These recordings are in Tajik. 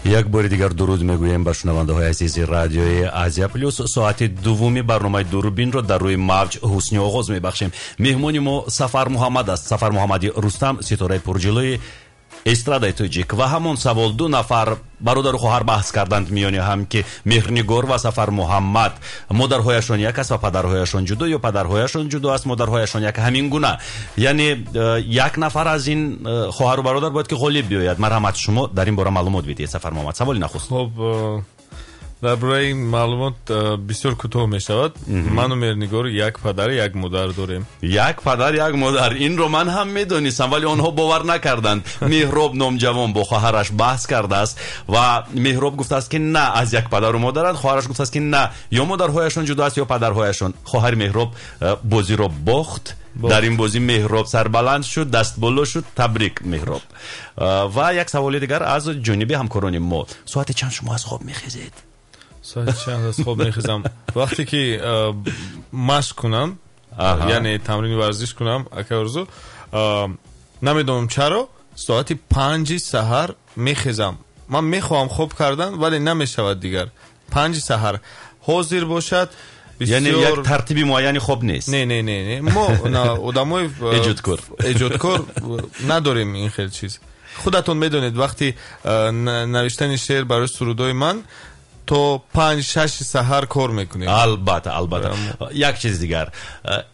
یک بار دیگر درود میگویم به شنونده های عزیز رادیوی آزیا پلوس. ساعت دومی برنامه دوربین رو در روی موج حسنی آغاز میبخشیم. مهمانی ما سفر محمد است. سفر محمدی رستم، ستاره پرجلوی استرادای توجیک و همون سوال دو نفر برادر و خواهر بحث کردند میانی هم که مهرنگار و سفر محمد مادرهایشان یک است و پدرهایشان جدا یا پدرهایشان جدا است مادرهایشان یک، همین گونه. یعنی یک نفر از این خواهر و برادر باید که غالب بیاید. مرحمت شما در این باره معلومات بدید سفر محمد. سوالی نخست. خب درباره این معلومات بسیار کوتاه می شود. من و مهرنگار یک پدر یک مادر داریم. یک پدر یک مادر، این رو من هم میدونستم ولی آنها باور نکردند. مهراب نامجوان با خواهرش بحث کرده است و مهراب گفته است که نه از یک پدر و مادرند. خواهرش گفته است که نه یا مادرهایشان جدا است یا پدرهایشان. خواهر مهراب بازی رو باخت. در این بازی مهراب سربلند شد، دست بالا شد. تبریک مهراب. و یک سوال دیگر از جانب همکاران ما. ساعت چند شما از خواب میخیزید؟ ساعت چند از خواب میخیزم وقتی که مشق کنم، یعنی تمرین ورزش کنم اکارزو، نمیدونم چرا ساعت 5 سحر میخیزم. من میخوام خوب کردن ولی نمیشود دیگر. 5 سحر حاضر باشد. یعنی یک ترتیبی معینی خوب نیست. نه ما آدمای ایجادکار نداریم این خیلی چیز. خودتون میدونید وقتی نوشتن شعر برای سرودای من تو 5-6 سحر کار میکنیم. البته یک چیز دیگر،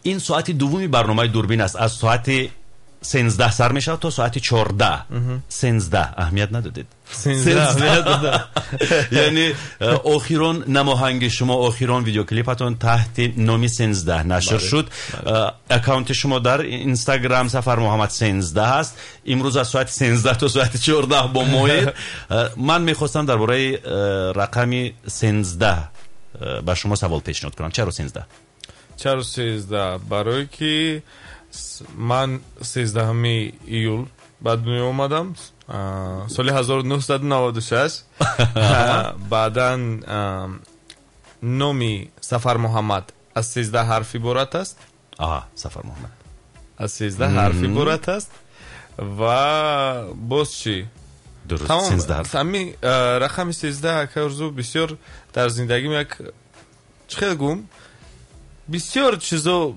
این ساعت دومی برنامه دوربین است. از ساعت 13 سر میشه تا ساعت 14. 13 اهمیت ندادید. 13 یعنی اخیران نماهنگ شما، اخیران ویدیو کلیپتون تحت نام 13 نشر شد. اکانت شما در اینستاگرام سفر محمد 13 است. امروز از ساعت 13 تا ساعت 14 با موعد. من میخواستم درباره رقم 13 با شما سوال پیشنهاد کنم. چرا 13؟ چرا 13؟ برای که من 13 ایول به دنیا اومدم سال 1996. بعداً نامی سفر محمد از 13 حرف عبارت است. سفر محمد از 13 حرف عبارت است و باز چی؟ درست. تمام رقم 13 که ارزو بسیار در زندگیم یک چه گم بسیار چیزا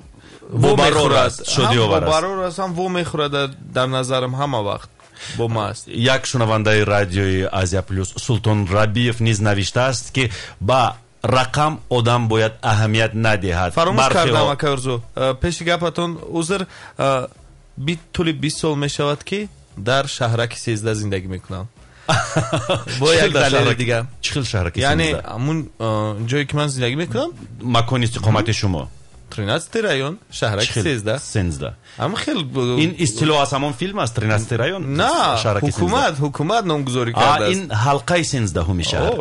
و میخورد. شدی و برار است هم و میخورد در نظرم همه وقت با ما است. یک شنونده رادیوی آزیا پلوس سلطان ربیف نیز نوشته است که با رقم آدم باید اهمیت ندهد. فراموش کردم اکارزو پیش گپتون عذر. طول 20 سال میشود که در شهرک 13 زندگی میکنم. با یک دلیل دیگه. چخیل شهرک 13؟ یعنی همون جایی که من زندگی میکنم. مکان استقامت شما 13 رایون شهرک 13. اما خیلی این اصطلاح از همون فیلم است 13 رایون. نه حکومت نامگذاری کرده است. این حلقه 13 میشه.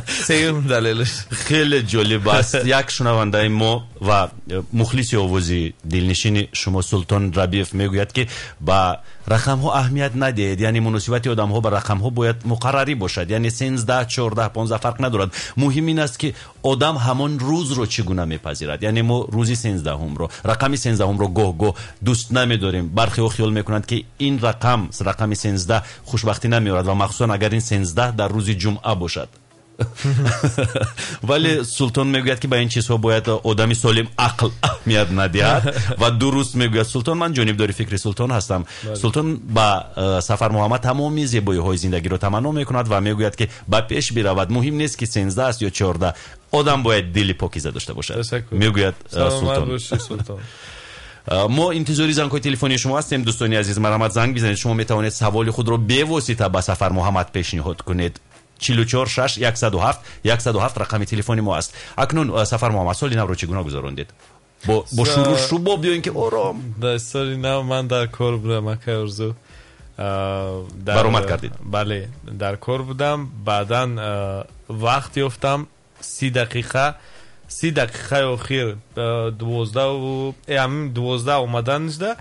سیوم دلیلش خیلی جالب است. یک شنونده ما و مخلص آوازی دلنشین شما سلطان ربیف میگوید که با رقم ها اهمیت ندهید. یعنی مناسبت آدم ها با رقم ها باید مقرری باشد. یعنی 13 14 15 فرق ندارد. مهم این است که آدم همان روز رو چگونه میپذیرد. یعنی ما روزی 13 هم رو رقم 13 هم رو گاه دوست نمیداریم. برخی خیال میکنند که این رقم 13 خوشبختی نمیارد و مخصوصا اگر این 13 در روز جمعه باشد. ولی سلطان میگوید که با این چیزها باید آدمی سالم عقل اهمیت ندهد و درست میگوید سلطان. من جانبدار فکر سلطان هستم. سلطان با سفر محمد تمامی زیبایی های زندگی رو تمنا میکند و میگوید که با پیش برود. مهم نیست که 13 است یا 14، آدم باید دل پاکیزه داشته باشد. میگوید سلطان. ما انتظاری زنگ‌های تلفنی شما هستیم. دوستان عزیز مرحمت زنگ بزنید. شما میتوانید سوال خود رو به واسطه با سفر محمد پیشنهاد کنید. 44 6 107 رقم تلفن ما است. اکنون سفر محمد سال نو رو چگونه گذراندید؟ با شروع شو بیاین که آرام. در سال نو من در کار بودم اکارزو. برآمد کردید؟ بله در کار بودم. بعداً وقت یافتم 30 دقیقه اخیر 12 اومدن نشده.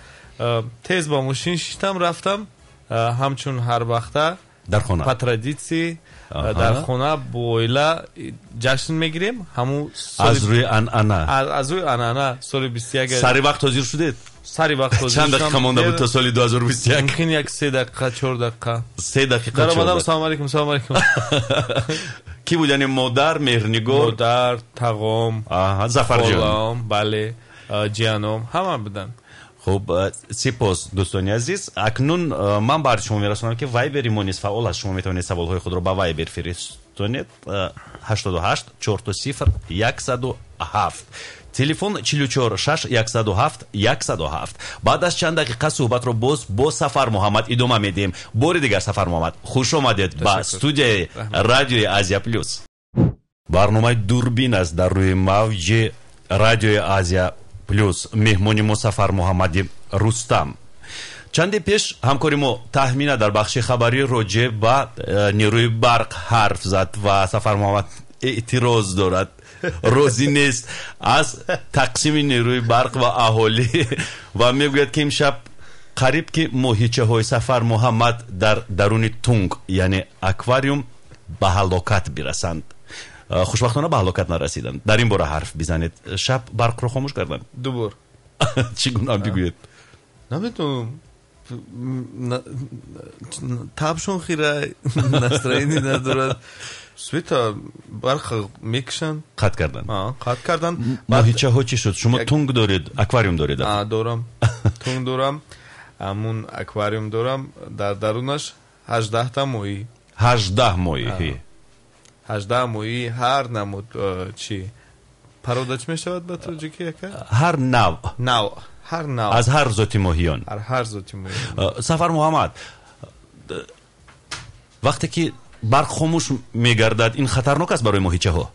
تیز با ماشین شیشتم رفتم. همچون هر وقته در خانه پاترادیسی در خانه بویلا جشن میگیریم. همون از روی انانه سال 21 سری وقت حاضر شدید؟ سری وقت چند دقیقه مونده بود تا سال 2021 ممکن یک 3 دقیقه 4 دقیقه 3 دقیقه در اومدم سلام علیکم سلام علیکم کی بود یعنی مادر مهرنگار مادر تقام ظفر جان بله جانم همه بودن خب سپاس دوستان عزیز اکنون من برای شما میرسونم که وایبر مونیز فعال است شما میتونید سوالهای خود رو با وایبر فرستونید 88 40 107 تلفن 44 6 107 107 بعد از چند دقیقه صحبت رو با سفر محمد ادامه میدیم بار دیگر سفر محمد خوش آمدید به استودیوی رادیوی آسیا پلوس برنامه دوربین است در روی موج رادیوی آسیا پلوس مهمونی ما سفر محمد رستم چندی پیش همکاری ما تخمینه در بخش خبری راجع به نیروی برق حرف زد و سفر محمد اعتراض دارد روزی نیست از تقسیم نیروی برق و اهالی و میگوید که امشب قریب که ماهیچه های سفر محمد در درون تونگ یعنی اکواریوم به هلاکت برسند خوشبختانه به هلاکت نرسیدند در این باره حرف بزنید شب برق رو خاموش کردن دو بار چگونه بگوید نمیتونم تابشون خیره نسترینی ندارد سویتا برق میکشن قطع کردن ماهیچه ها چی شد شما تونگ دارید اکواریوم دارید دارم تونگ دارم همون اکواریوم دارم در درونش 18 تا ماهی 18 ماهی 18 ماهی هر نمود چی پروداچ میشود به تو جکی هر نوع هر نوع از هر ذاتی ماهیان هر ذاتی ماهیان سفر محمد وقتی که برق خاموش میگردد این خطرناک است برای ماهیچه ها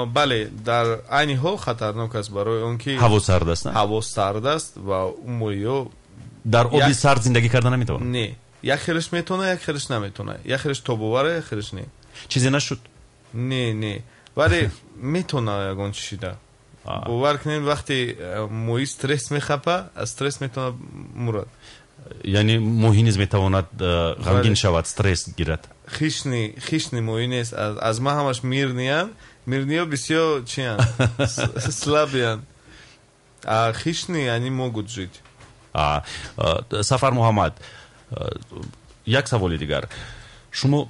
بله در عین حال خطرناک است برای اون که هوا سرد است هوا سرد است و اون ماهی در آبی سرد زندگی کردن نمیتونه نه یک خیرش میتونه یک خیرش نمیتونه یک خیرش تو ببره یک خیرش نه چیزی نشد نه ولی میتونه یگون چیده باور کنین وقتی ماهی استرس میخپه استرس میتونه مرد یعنی ماهی نیز میتواند غمگین شود استرس گیرد خیشنی ماهی نیست از ما همش میرنیا بسیار چیان سلابیان خیشنی یعنی ما گوجید سفر محمد یک سوال دیگر شما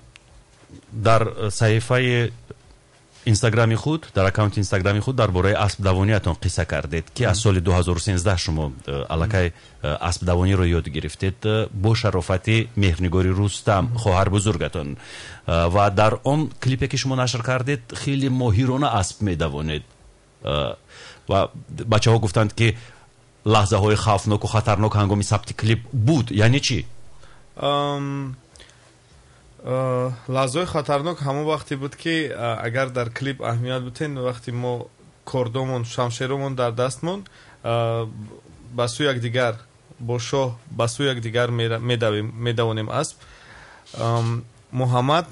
در صحیفه اینستاگرامی خود در اکانت اینستاگرامی خود درباره اسب دوانیتون قصه کردید که از سال 2013 شما الکی اسب دوانی رو یاد گرفتید با شرافت مهرنگاری رستم خواهر بزرگتون و در آن کلیپی که شما نشر کردید خیلی ماهرانه اسب میدوانید و بچه ها گفتند که لحظه های خوفناک و خطرناک هنگامی ثبت کلیپ بود یعنی چی؟ لحظه خطرناک همون وقتی بود که اگر در کلیپ اهمیت بودین وقتی ما کردمون شمشیرمون در دستمون با سوی یک دیگر با شاه با سوی یک دیگر میدوانیم اسب محمد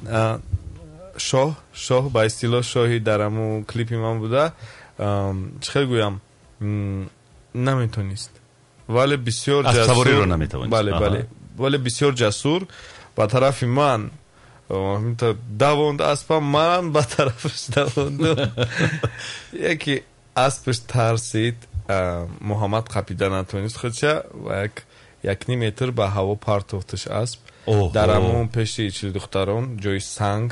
شاه با اصطلاح شاهی در همون کلیپی من بوده چخیل گویم نمیتونیست ولی بسیار جسور سواری رو نمیتونیست بله ولی بسیار جسور با طرف من دووند اسبم من با طرفش دووندم یکی اسبش ترسید محمد قپیده نتونست خودشه و یک نیم متر به هوا پرتوفتش اسب در همون پشت چیل دختران جای سنگ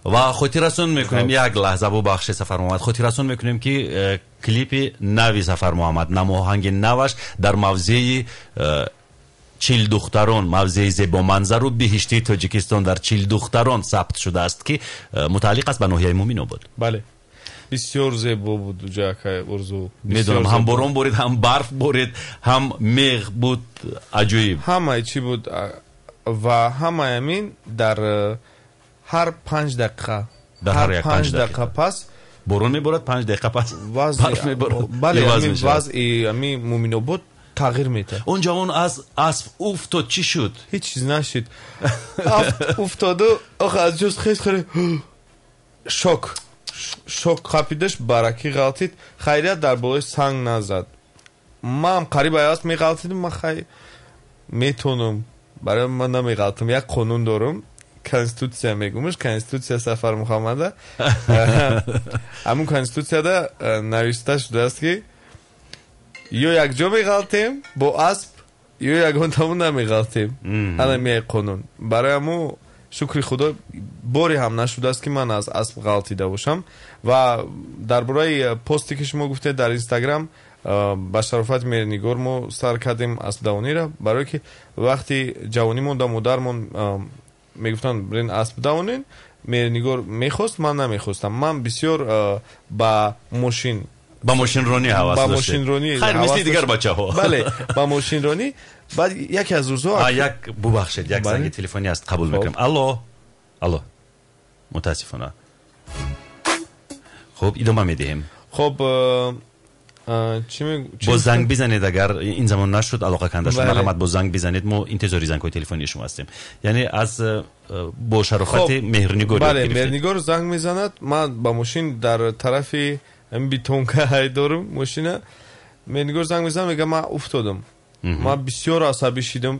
و خودی رسون میکنیم یک لحظه با بخش سفر محمد خودی رسون میکنیم که کلیپ نوی سفر محمد نماهنگ نوش در موضع چیل دختران موضع زیبا منظر و بهشتی تاجیکستان در چیل دختران ثبت شده است که متعلق است به ناحیه مومینو بود بله بسیار زیبا بود جاکای ارزو میدونم هم بارون بارید هم برف بارید هم میغ بود عجیب همه چی بود و همه همین در هر 5 دقیقه در هر 5 دقیقه پس بارون میبارد 5 دقیقه پس برف میبارد بله همین مومینو بود تغییر میده اونجا اون از اسب افتاد چی شد هیچ چیز نشد افتاد آخه از جز خیلی شوک قپیدش برکی غلطید خیریت در بالای سنگ نزد من هم قریب ایاست میغلطیدم من خیلی میتونم برای من نمیغلطم یک قانون دارم کنستیتوسیا میگومش کنستیتوسیا سفر محمد همون کنستیتوسیا ده نوشته شده است که ё якҷо меғалтем бо асп ё ягонтаму намеғалтем ана меай қонун барои ҳамо шукри худо боре ҳам нашудааст ки ман аз асп ғалтида бошам ва дар бораи посте ки шумо гуфтед дар инстаграм ба шарофати меҳрнигор мо сар кардем аспдавониро барое ки вақти ҷавонӣ да модармон мегуфтанд брен асп давонен меҳрнигор мехост ман намехостам ман бисёр ба мошинронӣ ҳавас ба мошинронӣ хайр мисли дигар бачаҳо бале ба мошинронӣ баъд яке аз рӯзҳо як бубахшед як занги телефонӣ аст қабул мекунем алло мутаассифона хуб идома медиҳем хуб бо занг бизанед агар ин замон нашуд алоқа канда шуд марҳамат бо занг бизанед мо интизори зангҳои телефонии шумо ҳастем яъне аз бо шарофати меҳрнигор бале меҳрнигор занг мезанад ман ба мошин дар тарафи битонка ҳайдорум мошина меҳрнигор занг мезанад мегӯяд ман уфтодам ман бисёр асабӣ шидам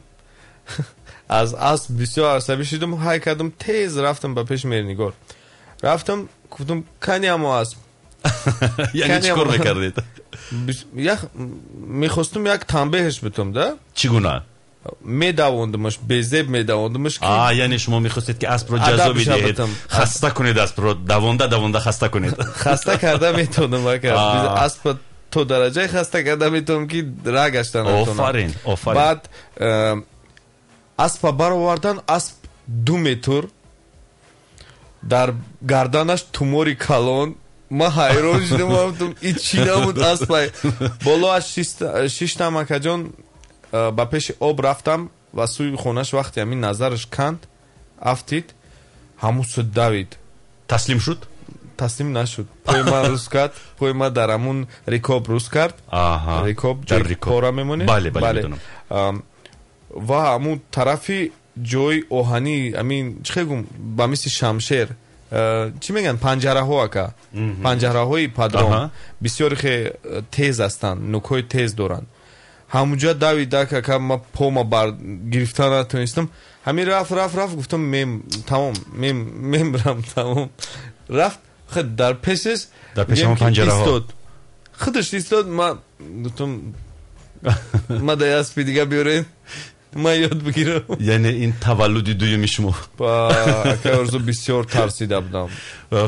аз асп бисёр асабӣ шидам ҳай кардам тез рафтам ба пеши меҳрнигор рафтам гуфтам кани ҳамо асп яъне чӣ кор мекардед мехостум як танбеҳш битам да чӣ гуна медавондамаш безеб медавондамаш яъне шумо мехостед ки аспро ҷазо бидиҳед хаста кунед аспро давонда хаста кунед хаста карда метавонам асп то дараҷаи хаста карда метавонам ки рагашта натавонам офарин баъд аспа баровардан асп 2 метр дар гарданаш тумори калон ма ҳайрон шудам гуфтам и чӣ набуд аспай болоаш 6 тамакаҷон ба пеши об рафтам ва сӯи хонаш вақте ҳамин назараш канд афтид ҳамусо давид таслим шуд таслим нашуд пои ман рӯз кард пои ман дар ҳамун рикоб рӯз кард рикоб ҷои пора мемонед бале ва ҳамун тарафи ҷои оҳанӣ амин чӣ хегум ба мисли шамшер чӣ мегӯянд панҷараҳо ака панҷараҳои падрон бисёри хе тез ҳастанд нӯкҳои тез доранд ҳамунҷа давидак ака ма пома бар гирифта натонистам ҳамин рафт гуфтам тамом мемрам тамом рафт дар пешаш панҷараҳо худаш истод ма гуфтам ма да аспи дига биёред ман ёд бигирам яъне ин таваллуди дуюми шумо акаорзу бисёр тарсида будам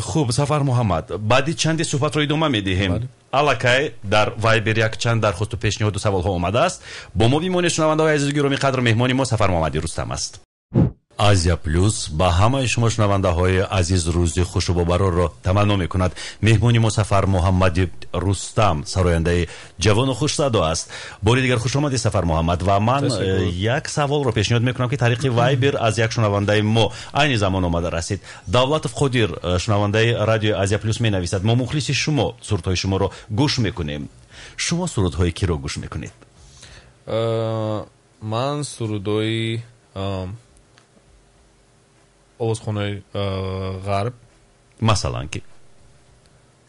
хуб Сафар Муҳаммад баъди чанде суҳбатро идома медиҳем аллакай дар вайбер як чанд дархосту пешниҳоду саволҳо омадааст бо мо бимонед шунавандаҳои азизу гироми қадр меҳмони мо Сафар Муҳаммади Рустам аст азия плюс ба ҳамаи шумо шунавандаҳои азиз рӯзи хушу бобарорро таманно мекунад меҳмони мо Сафар Муҳаммади Рустам сарояндаи ҷавону хушсадо аст бори дигар хушомадед Сафар Муҳаммад ва ман як саволро пешниҳод мекунам ки тариқи вайбер аз як шунавандаи мо айни замон омада расид Давлатов Қодир шунавандаи радиои азия плюс менависад мо мухлиси шумо сурудҳои шуморо гӯш мекунем шумо сурудҳои киро гӯш мекунед ман сурудҳои овозхонаи ғарб масалан ки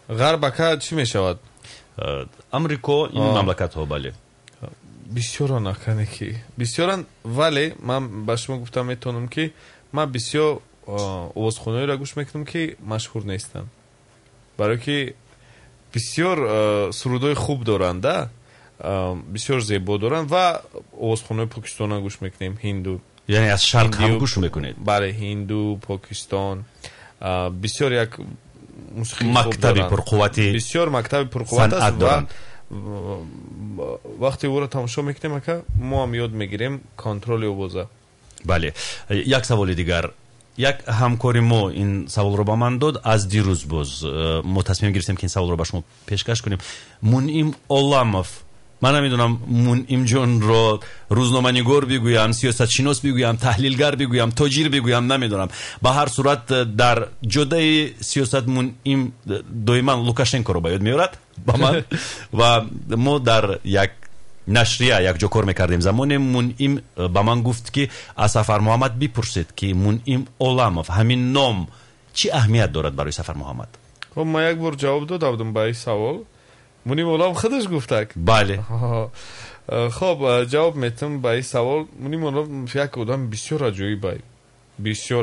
ғарб ака чӣ мешавад амрико ин мамлакатҳо бале бисёран акане ки бисёран вале ман ба шумо гуфта метавонам ки ман бисёр овозхонаҳоеро гӯш мекунам ки машҳур нестанд барое ки бисёр сурудҳои хуб доранд бисёр зебо доранд ва овозхонаҳои покистона гӯш мекунем ҳинду яъне аз шарқ ҳам гӯш мекунед бале ҳинду покистон бисёр як мактаби пурқуввати бисёр мактаби пурқувват аст ва вақте ӯро тамошо мекунем ака мо ҳам ёд мегирем контроли овоза бале як саволи дигар як ҳамкори мо ин саволро ба ман дод аз дирӯз боз мо тасмим гирифтем ки ин саволро ба шумо пешкаш кунем Мунъим Оламов ман намедонам Мунъимҷонро рӯзноманигор бигӯям сиёсатшинос бигӯям таҳлилгар бигӯям тоҷир бигӯям намедонам ба ҳар сурат дар ҷодаи сиёсат Мунъим доиман Лукашенкоро ба ёд меорад ба ман ва мо дар як нашрия якҷо кор мекардем замоне Мунъим ба ман гуфт ки аз Сафар Муҳаммад бипурсед ки Мунъим Оламов ҳамин ном чӣ аҳамият дорад барои Сафар Муҳаммад хоб ман як бор ҷавоб дода будам ба ин савол Мунъим Оламов худаш гуфтак бале хоб ҷавоб метам ба ин савол Мунъим Оламов як одами бисёр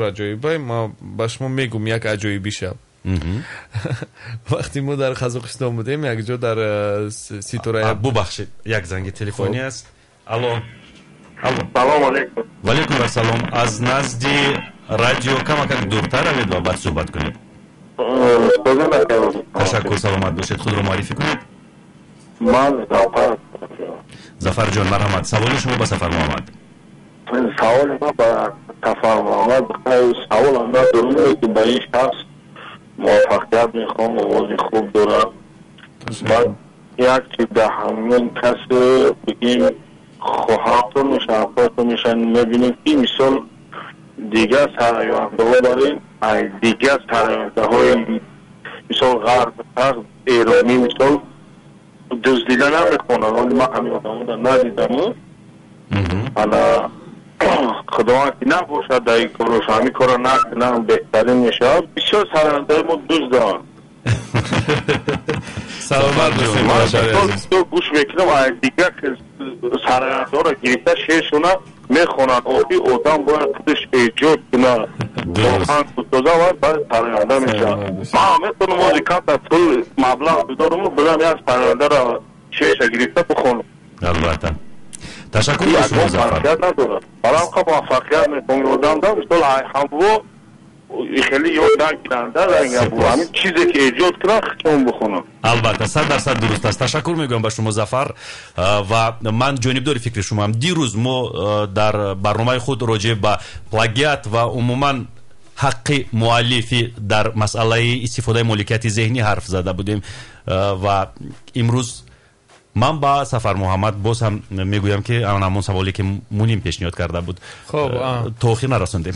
аҷоибай ман ба шумо мегӯм як аҷоибиша وقتی ما در قزاقستان بودیم یک جا در سیتورای ببخشید یک زنگ تلفنی است. الو سلام علیکم. و علیکم السلام. از نزدی رادیو کمک دورتر روید و بعد صحبت کنید. تشکر. سلامت باشید. خود رو معرفی کنید. من ظفر جان مرحمت. سوال شما با ظفر محمد. سوال ما با ظفر محمد سوال ما درونه که با این شخص موفقیت میخوام آواز خوب دارم. بعد یک چیز در همین کس بگیم خواهاتو میشه افراتو میشن میبینیم که مثال دیگه سراینده ها داریم دیگه سراینده های مثال غرب تقد ایرانی مثال دزدیده نمیکنن ولی من همین آدمو در ندیدم حالا خداوند که نباشد در این کارش همین کار نکنم بهترین میشه. بسیار سراینده ما دوست دارن. سلامت باشید. من تو گوش میکنم دیگه سراینده ها را گریفته شیشونه میخونن آقی آدم باید خودش ایجاد کنه واقعا دوزه باید باید سراینده میشه. من میتونم موزیکات در طول مبلغ بدارم و بدم یک سراینده را شیشه گریفته بخونم. البته تشکر به شما ظفر. برام خب موفقیت میکنم آدم دارم مثل همو خیلی یاد نگیرنده در همین چیزی که ایجاد کنم خیلی بخونم. البته 100% درست است. تشکر میگم به شما ظفر و من جانبدار فکر شما هم. دیروز ما در برنامه خود راجع به پلاگیات و عموما حق مؤلفی در مسئله استفاده مالکیت ذهنی حرف زده بودیم و امروز من با ظفر محمد باز هم میگویم که همون سوالی که مونیم پیشنهاد کرده بود خب توخی نرسوندیم.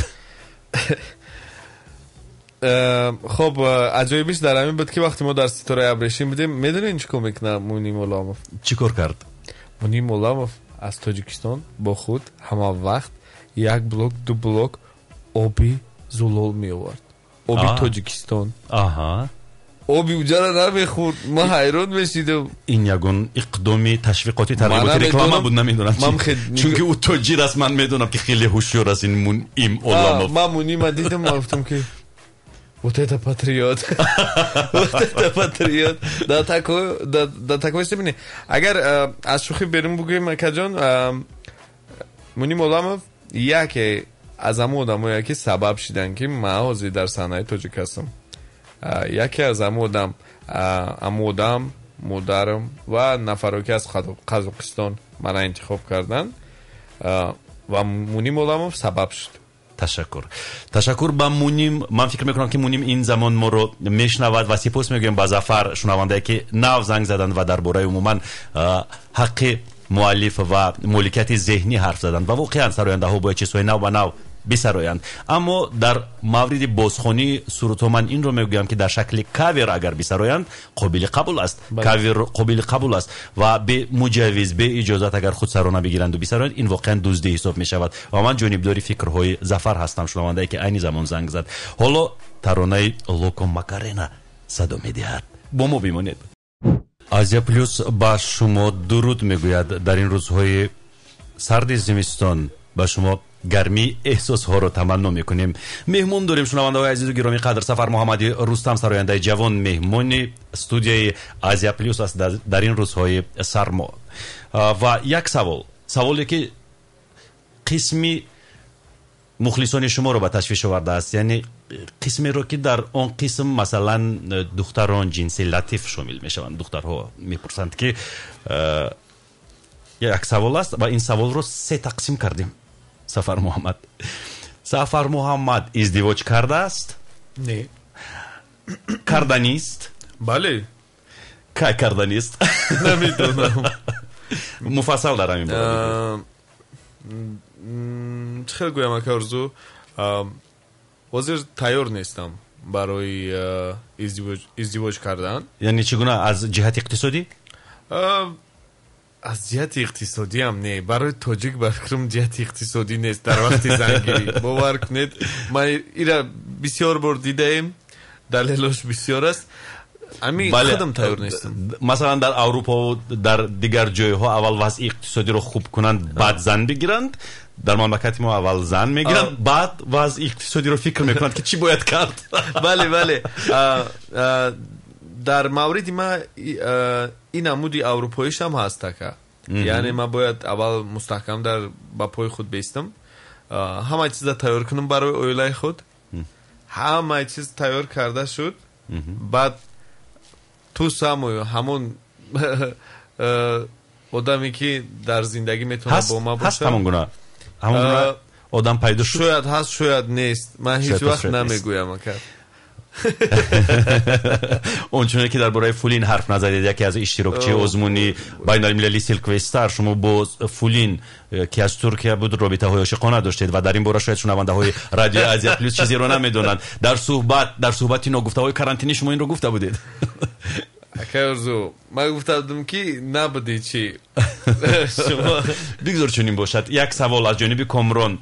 خب عجایبش در همین بود که وقتی ما در ستاره ابریشم بودیم میدونین چی کار میکنه مونی مولاموف؟ چی کار کرد؟ مونی مولاموف از تاجیکستان با خود همه وقت یک بلوک دو بلوک آبی زلال می آورد. آبی تاجیکستان. آها. آبی اونجا را نمیخورد. ما حیران میشیدم. این یگون اقدامی تشویقاتی ترغیباتی رکلام بود نمیدونم چون که او تاجر است. من میدونم که خیلی هوشیار است این مولاموف. من مونی ما دیدم گفتم که Вот это патриот. Вот это патриот. در такой степени. اگر از شوخی بریم بگویم کجان مونی مولاموف یکی از همون آدمایی که سبب شدن که من حاضر در صحنه تاجیک هستم. یکی از همون آدم مادرم و نفرایی که از قزاقستان من انتخاب کردن و مونی مولاموف سبب شد. تشکر با مونیم. من فکر میکنم که مونیم این زمان ما رو میشنود و سپاس میگویم با ظفر شنونده که نو زنگ زدن و درباره عموما حق مؤلف و مالکیت ذهنی حرف زدن و واقعا سراینده ها باید چیزهای نو و نو بسرایند. اما در مورد بازخوانی سرودها من این رو میگویم که در شکل کاور اگر بسرایند قابل قبول است. کاور قابل قبول است و به مجوز به اجازت اگر خود سرانه بگیرند و بسرایند این واقعا دزدی حساب می شود و من جانبداری فکرهای ظفر هستم شنونده که عین زمان زنگ زد. حالا ترانه لوکو ماکارنا صدا میدهد. با ما بمانید. آزیا پلوس با شما درود میگوید. در این روزهای سرد زمستان با شما گرمی احساس ها رو تمنا میکنیم. مهمون داریم شنونده های عزیز و گرامی قدر. ظفر محمدی رستم سراینده جوان مهمون استودیوی آزیا پلوس است در این روزهای سرما. و یک سوالی که قسمی مخلصان شما رو به تشویش آورده است، یعنی قسمی رو که در اون قسم مثلا دختران جنسی لطیف شامل میشوند. دخترها میپرسند که یک سوال است و این سوال رو 3 تقسیم کردیم. ظفر محمد. ظفر محمد ازدواج کرده است؟ نه. کرده نیست؟ بله. که کرده نیست؟ نمیدونم. مفصل در همین باره چه خیلی گویم که ارزو حاضر تیار نیستم برای ازدواج کردن. یعنی چگونه؟ از جهت اقتصادی؟ از جهت اقتصادی هم نه. برای تاجیک برکرم جهت اقتصادی نیست در وقت زنگیری. باور کنید من ایرا بسیار بار دیدم. دلیلش بسیار است. امی خودم تیار نیستم. مثلا در اروپا و در دیگر جایها اول وضع اقتصادی رو خوب کنند بعد زن بگیرند. در مملکت ما اول زن میگیرند بعد وضع اقتصادی رو فکر میکنند که چی باید کرد. بله در مورد ما این عمودی اروپاییش هم هست که یعنی ما باید اول مستحکم در با پای خود بیستم، همه چیز تیار کنم برای اویلای خود، همه چیز تیار کرده شد، بعد تو همون آدمی که در زندگی میتونه با ما باشه هست همون گونه آدم پیدا شد، شاید هست شاید نیست، من هیچ وقت نمیگویم که اونچونه که درباره فولین حرف نزدید، یکی از اشتراکچی آزمونی بین المللی سیلکوستر، شما با فولین که از ترکیه بود رابطه های عاشقانه داشتید و در این باره شاید شنونده های رادیو آزیا پلوس چیزی رو نمیدونند. در صحبت اینا گفته های کارانتینی شما این رو گفته بودید. اکرزو من گفتم که نبودی چی شما بگذار چنین باشد. یک سوال از جانب کامران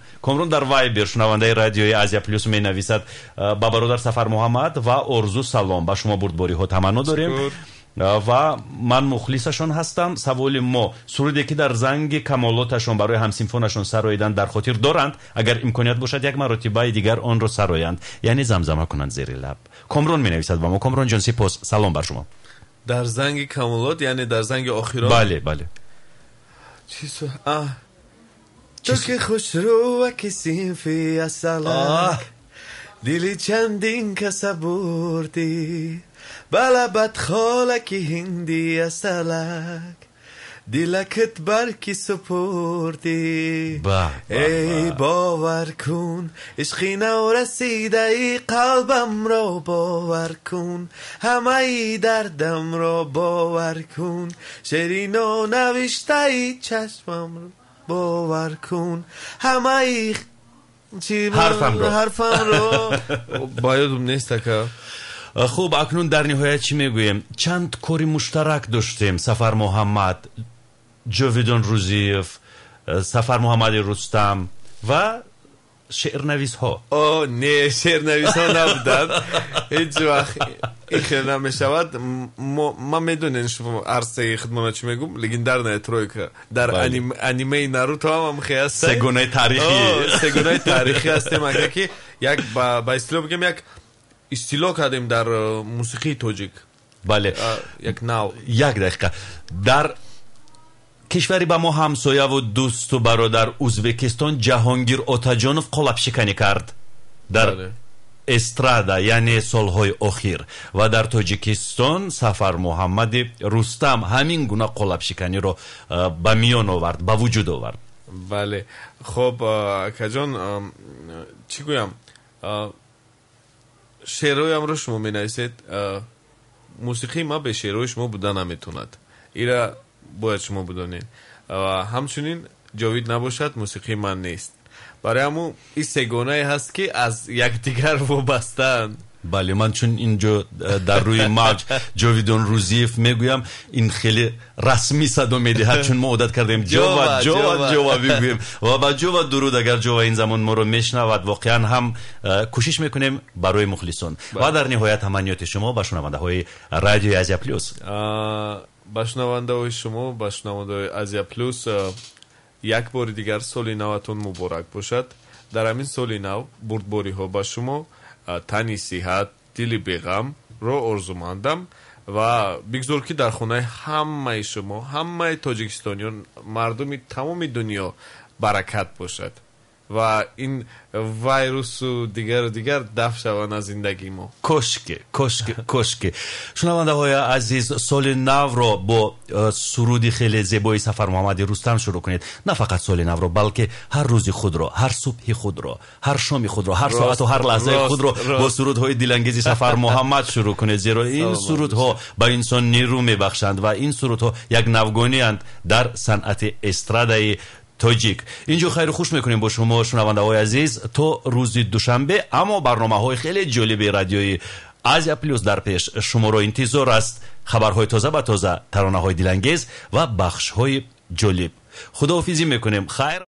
در وایبر شنونده رادیوی آزیا پلوس می نویسد: با برادر سفر محمد و آرزو سلام، با شما بردباری ها تمنا داریم و من مخلصشان هستم. سوال ما سرودی که در زنگ کمالاتشان برای همسیمفونشان سراییدند در خاطر دارند؟ اگر امکانیت باشد یک مرتبه دیگر آن را سرایند، یعنی زمزمه کنند زیر لب. کامران می نویسد با ما. کامران جان سپاس، سلام بر شما. در زنگ کمالات یعنی در زنگ آخرات؟ بله. تو که خوش رو و کسیم فی اصلک، دلی چندین کسا بردی، بلا بدخالکی هندی اصلک، دلکت برکی سپردی. ای باور کن عشقی نو رسیده، ای قلبم را باور کن، همه ای دردم را باور کن، شعری نو نوشته ای چشمم را باور کن، همه ای حرفم را بایدم نیست که. خوب، اکنون در نهایت چی میگویم؟ چند کاری مشترک داشتیم. سفر محمد، جاویدان روزیف، سفر محمد رستم و شعرنویس ها. نه، شعرنویس ها نبودن هیچ وقت. این خیلی نمیشود. ما میدونین شما عرصه خدمت چی میگم، لیکن در نه ترویکا در انیمه ناروتو هم خیلی هست. سگونه تاریخی هستیم. اگه که یک با اصطلاح بگم یک اصطلاح کردیم در موسیقی توجیک. بله. یک دقیقه. در کشوری با ما همسایه و دوست و برادر ازبکستان جهانگیر آتاجانوف قالب شکنی کرد در استرادا، یعنی سالهای اخیر، و در تاجیکستان سفر محمد رستم همین گونه قالب شکنی رو به میان آورد، به وجود آورد. بله. خب اکاجان چی گویم، شعرهای هم رو شما می نویسید، موسیقی ما به شعرهای شما بودن نمیتوند، ایرا باید شما بدونید. همچنین جاوید نباشد موسیقی من نیست. برای همون این سگونه هست که از یکدیگر وابسته‌اند. بله، من چون اینجا در روی موج جاویدان روزیف میگویم، این خیلی رسمی صدا میدهد چون ما عادت کردیم جوا بگویم و با جوا درود. اگر جوا این زمان ما رو میشنود واقعا هم کوشش میکنیم برای مخلصان. و در نهایت تمنیات شما با شنونده های رادیو آزیا پلوس، با شنونده های شما، با شنونده های آزیا پلوس، یک بار دیگر سال نوتون مبارک باشد. در همین سال نو بردباری ها با شما، تنی صحت، دلی بیغم رو آرزو مندم و بگذار که در خونه همه شما، همه تاجیکستانیان، مردم تمام دنیا برکت باشد و این ویروس و دیگر دفع شوند از زندگی ما. کشکه. شنونده های عزیز، سال نو را با سرودی خیلی زیبای سفر محمد رستم شروع کنید. نه فقط سال نو را، بلکه هر روز خود را، هر صبح خود را، هر شام خود را، هر ساعت و هر لحظه خود را با سرودهای دلانگیز سفر محمد شروع کنید، زیرا این سرودها با انسان نیرو میبخشند و این سرودها یک نوگانی اند در صنعت استرادای تاجیک. اینجا خیر خوش میکنیم با شما شنونده های عزیز تا روز دوشنبه، اما برنامه های خیلی جالب رادیوی آزیا پلوس در پیش شما را انتظار است. خبرهای تازه به تازه، ترانه های دلانگیز و بخش های جالب. خداحافظی میکنیم. خیر.